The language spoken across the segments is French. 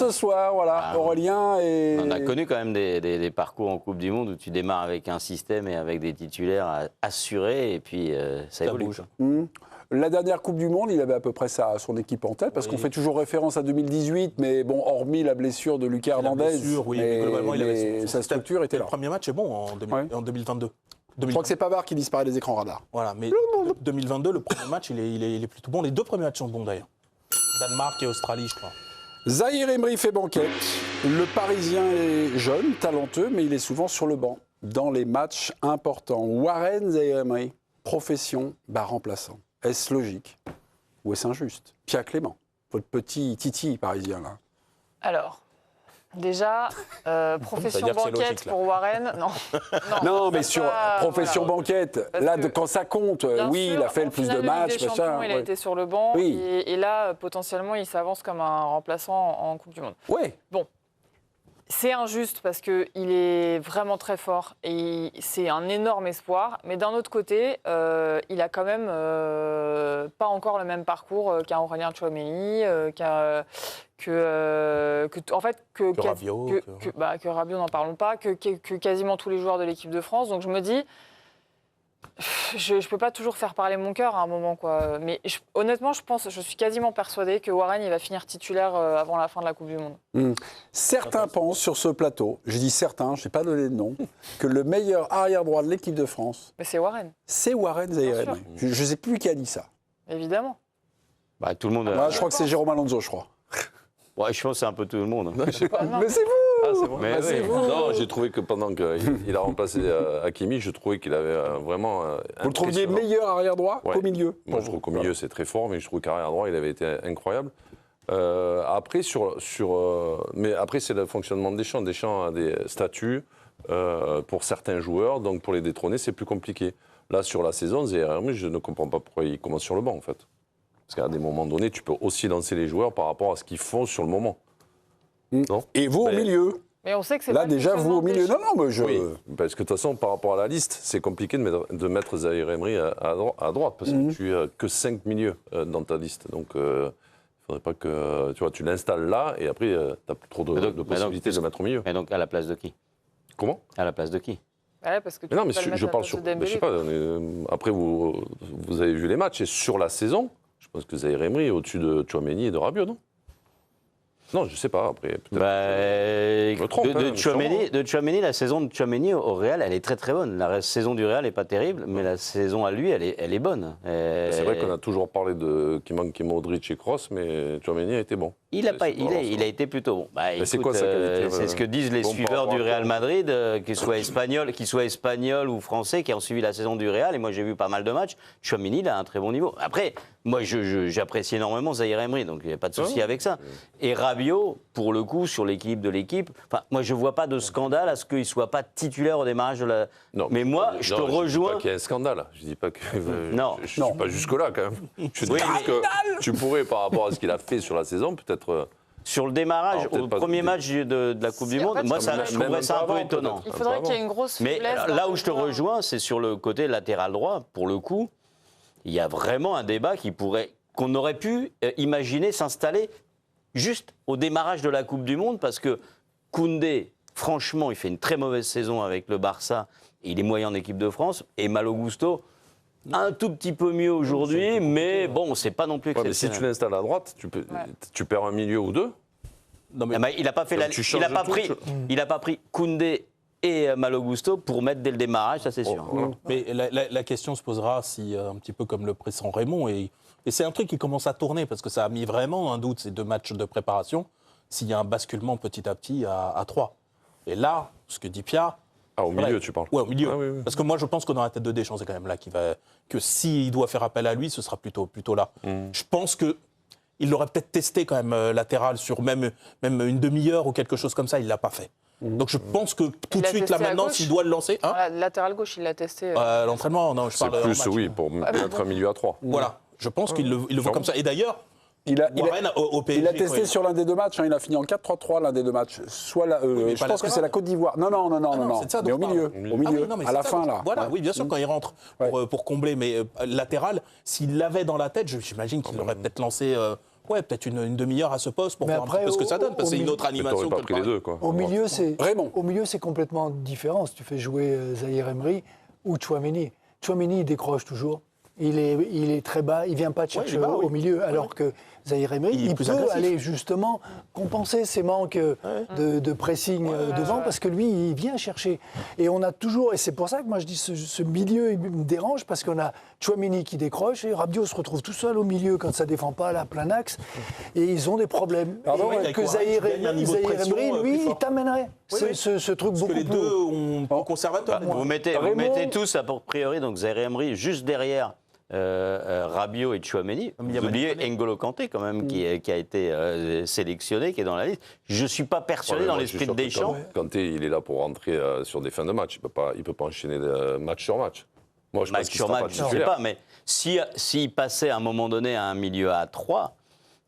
ce soir, voilà. Aurélien et... On a connu quand même des parcours en Coupe du Monde où tu démarres avec un système et avec des titulaires assurés et puis ça évolue. bouge. La dernière Coupe du Monde, il avait à peu près son équipe en tête, parce qu'on fait toujours référence à 2018, mais bon, hormis la blessure de Lucas Hernandez, mais globalement, il avait sa structure était là. Le premier match est bon en 2022. Je crois que c'est Pavard qui disparaît des écrans radars. Voilà, mais 2022, le premier match, il est plutôt bon. Les deux premiers matchs sont bons d'ailleurs. Danemark et Australie, je crois. Zahir Emery fait banquette. Le Parisien est jeune, talentueux, mais il est souvent sur le banc dans les matchs importants. Warren Zahir Emery, profession, remplaçant. Est-ce logique ou est-ce injuste? Pierre Clément, votre petit Titi parisien là. Alors, déjà, profession banquette pour Warren, non, mais sur profession banquette, là, quand ça compte, oui, sûr, il a fait le plus de matchs. Il a été sur le banc, oui. et là, potentiellement, il s'avance comme un remplaçant en Coupe du Monde. Oui. Bon. C'est injuste parce qu'il est vraiment très fort et c'est un énorme espoir. Mais d'un autre côté, il a quand même pas encore le même parcours qu'un Aurélien Tchouaméni, que Rabiot. Que Rabiot, n'en parlons pas, que quasiment tous les joueurs de l'équipe de France. Donc je me dis, je ne peux pas toujours faire parler mon cœur à un moment, quoi. Mais honnêtement, je suis quasiment persuadée que Warren il va finir titulaire avant la fin de la Coupe du Monde. Certains pensent sur ce plateau, je dis certains, je n'ai pas donné de nom, que le meilleur arrière-droit de l'équipe de France, mais c'est Warren. C'est Warren Zahir Emery. Je ne sais plus qui a dit ça. Évidemment. Tout le monde. Moi, je crois que c'est Jérôme Alonso, je crois. Ouais, je pense que c'est un peu tout le monde. Mais c'est vous. C'est bon. Mais c'est vous. Non, j'ai trouvé que pendant qu'il a remplacé Hakimi, je trouvais qu'il avait vraiment. Vous le trouviez meilleur arrière-droit qu'au milieu? Moi, je trouve qu'au milieu, c'est très fort, mais je trouve qu'arrière-droit, il avait été incroyable. Après, mais après, c'est le fonctionnement de Deschamps. Deschamps a des statuts pour certains joueurs, donc pour les détrôner, c'est plus compliqué. Là, sur la saison, Zahir Emery, je ne comprends pas pourquoi il commence sur le banc, en fait. Parce qu'à des moments donnés, tu peux aussi lancer les joueurs par rapport à ce qu'ils font sur le moment. Non. Et vous au milieu? Mais on sait que c'est là pas déjà vous au milieu. Non, mais je. Oui, parce que de toute façon, par rapport à la liste, c'est compliqué de mettre Zahir Emery à droite, parce que tu n'as que 5 milieux dans ta liste. Donc, il ne faudrait pas que tu l'installes là, et après, tu n'as plus trop de possibilités de le mettre au milieu. Et donc, à la place de qui? Comment? À la place de qui? Ouais, parce que non, mais je parle sur. Je sais pas. Après, vous avez vu les matchs, et sur la saison, je pense que Zahir Emery est au-dessus de Tchouaméni et de Rabiot, non? Non, je sais pas. Après, de Tchouaméni, la saison de Tchouaméni au Real, elle est très très bonne. La saison du Real n'est pas terrible, mais la saison à lui, elle est bonne. C'est vrai qu'on a toujours parlé qu'il manquait Modric et Kroos, mais Tchouaméni a été bon. Il a été plutôt bon. C'est quoi sa qualité? C'est ce que disent les suiveurs du Real Madrid, qu'ils soient espagnols ou français, qui ont suivi la saison du Real. Et moi, j'ai vu pas mal de matchs. Tchouaméni, il a un très bon niveau. Après, moi, j'apprécie énormément Zahir Emery, donc il n'y a pas de souci avec ça. Et Rabiot, pour le coup, sur l'équipe de l'équipe, moi, je ne vois pas de scandale à ce qu'il ne soit pas titulaire au démarrage de la... Non, mais moi, je te rejoins... Je ne dis pas qu'il y a un scandale. Je ne dis pas que... non. Je ne suis pas jusque-là, quand même. Je dis juste que tu pourrais, par rapport à ce qu'il a fait sur la saison, peut-être... Sur le démarrage, au premier match de la Coupe du Monde, moi, je trouverais ça un peu étonnant. Il faudrait qu'il y ait une grosse faiblesse. Mais là où je te rejoins, c'est sur le côté latéral droit. Pour le coup, il y a vraiment un débat qu'on aurait pu imaginer s'installer juste au démarrage de la Coupe du Monde, parce que Koundé, franchement, il fait une très mauvaise saison avec le Barça, et il est moyen en équipe de France, et Malo Gusto, un tout petit peu mieux aujourd'hui, mais bon, c'est pas non plus exceptionnel. Mais si tu l'installes à droite, tu perds un milieu ou deux. Non, mais il n'a pas fait il n'a pas pris Koundé et Malo Gusto pour mettre dès le démarrage, ça c'est sûr. Voilà. Mais la question se posera si, un petit peu comme le pressent Raymond, et c'est un truc qui commence à tourner, parce que ça a mis vraiment un doute, ces 2 matchs de préparation, s'il y a un basculement petit à petit à 3. Et là, ce que dit Pierre... au milieu, tu parles? Oui, au milieu. Ah, oui. Parce que moi, je pense que dans la tête de Deschamps, c'est quand même là que s'il doit faire appel à lui, ce sera plutôt là. Je pense qu'il l'aurait peut-être testé quand même latéral sur même une demi-heure ou quelque chose comme ça, il ne l'a pas fait. Donc je pense que tout de suite, là maintenant, s'il doit le lancer... Latéral gauche, il l'a testé. L'entraînement, non, je parle... C'est plus, oui, pour mettre un milieu à 3. Voilà, je pense qu'il le voit comme ça. Et d'ailleurs... Il a testé sur l'un des 2 matchs, il a fini en 4-3-3 l'un des 2 matchs. Je pense que c'est la Côte d'Ivoire. Non. C'est ça, mais au milieu, à la fin là. Voilà, oui, bien sûr, quand il rentre pour combler, mais latéral, s'il l'avait dans la tête, j'imagine qu'il l'aurait peut-être lancé Ouais, peut-être une demi-heure à ce poste pour Mais voir un après, petit peu ce que ça donne, parce que c'est une au autre Mais t'aurais animation pas que le pris les Paris. deux, quoi. Au milieu, c'est complètement différent. Si tu fais jouer Zahir Emery ou Tchouaméni. Tchouaméni, il décroche toujours. Il est très bas, il ne vient pas te chercher au milieu, alors que Zahir Emery, il peut aller justement compenser ses manques de pressing devant, parce que lui, il vient chercher. Et on a toujours, et c'est pour ça que moi je dis ce milieu, il me dérange, parce qu'on a Tchouaméni qui décroche, et Rabiot se retrouve tout seul au milieu quand ça ne défend pas à plein axe, et ils ont des problèmes. Pardon, Et que Zahir Emery, lui, il t'amènerait ce truc Parce beaucoup que les plus... deux ont conservateur. Vous mettez tous a priori donc Zahir Emery juste derrière Rabiot et Tchouaméni. Vous oubliez N'Golo Kanté quand même qui a été sélectionné, qui est dans la liste. Je ne suis pas persuadé dans l'esprit de Deschamps. Kanté, il est là pour rentrer sur des fins de match. Il peut pas enchaîner match sur match. Moi, je pense Match qu'il sur sera match, pas je ne sais titulaire. pas, mais s'il passait à un moment donné à un milieu à 3,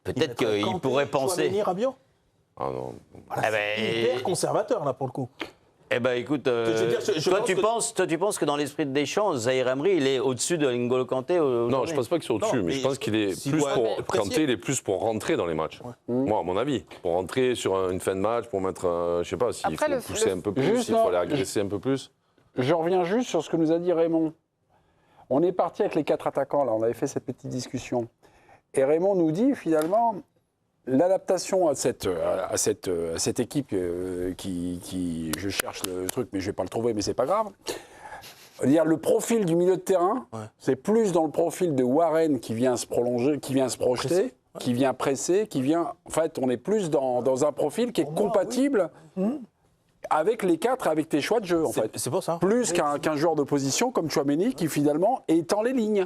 peut-être qu'il pourrait penser. Tchouaméni, Rabiot. Ah non. Eh ben, Hyper conservateur, là, pour le coup. Eh ben écoute, je pense tu penses que dans l'esprit de Deschamps, Zahir Emery, il est au-dessus de N'Golo Kanté Non, je pense pas qu'il soit au-dessus, Non, mais je mais pense qu'il est s'il plus doit pour. apprécier. Kanté, il est plus pour rentrer dans les matchs. Moi, à mon avis. Pour rentrer sur une fin de match, pour mettre. Je sais pas, s'il faut Après, pousser un peu plus, Juste, s'il faut non, aller agresser un peu plus. Je reviens juste sur ce que nous a dit Raymond. On est parti avec les 4 attaquants, là, on avait fait cette petite discussion. Et Raymond nous dit, finalement, l'adaptation à cette équipe qui... Je cherche le truc, mais je ne vais pas le trouver, mais c'est pas grave. Dire le profil du milieu de terrain, c'est plus dans le profil de Warren qui vient se prolonger, qui vient se projeter, qui vient presser, qui vient... En fait, on est plus dans un profil qui est compatible avec les 4, avec tes choix de jeu, en fait. C'est pour ça. Plus qu'un joueur d'opposition comme Tchouaméni qui, finalement, étend les lignes.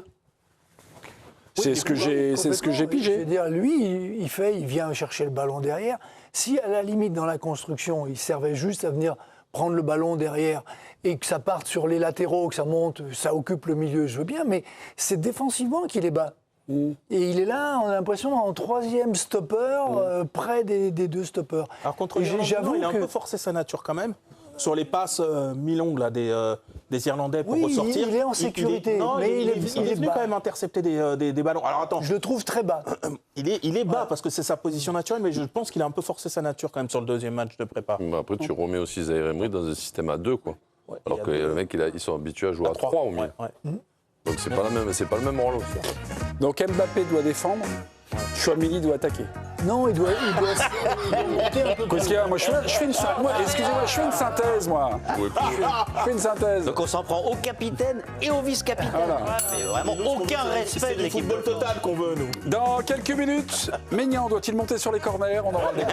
C'est ce que j'ai pigé. Je veux dire, lui, il vient chercher le ballon derrière. Si, à la limite, dans la construction, il servait juste à venir prendre le ballon derrière et que ça parte sur les latéraux, que ça monte, ça occupe le milieu, je veux bien, mais c'est défensivement qu'il est bas. Et il est là, on a l'impression, en 3e stopper, près des 2 stoppers. Alors contre Et l'Irlande, il a un peu forcé sa nature quand même. Sur les passes mi-longues là, des Irlandais pour ressortir. Il est en sécurité, mais il est venu bas. quand même intercepter des ballons. Alors attends, Je le trouve très bas. il est bas parce que c'est sa position naturelle, mais je pense qu'il a un peu forcé sa nature quand même sur le 2e match de prépa. Mais après, tu remets aussi Zahir Emery dans un système à 2, quoi. Ouais, Alors et que à deux. les mecs, ils sont habitués à jouer à 3 au milieu. Ouais. Donc c'est pas le même rôle aussi. Donc Mbappé doit défendre, Tchouaméni doit attaquer. Non, il doit monter un peu Qu'est-ce qu'il y a ? Moi, je fais une synthèse. Excusez-moi, je fais une synthèse, moi. Je fais une synthèse. Donc on s'en prend au capitaine et au vice-capitaine. Voilà. Mais vraiment aucun respect C'est de du l'équipe de football France. total qu'on veut, nous. Dans quelques minutes, Maignan doit-il monter sur les corners ? On aura le débat.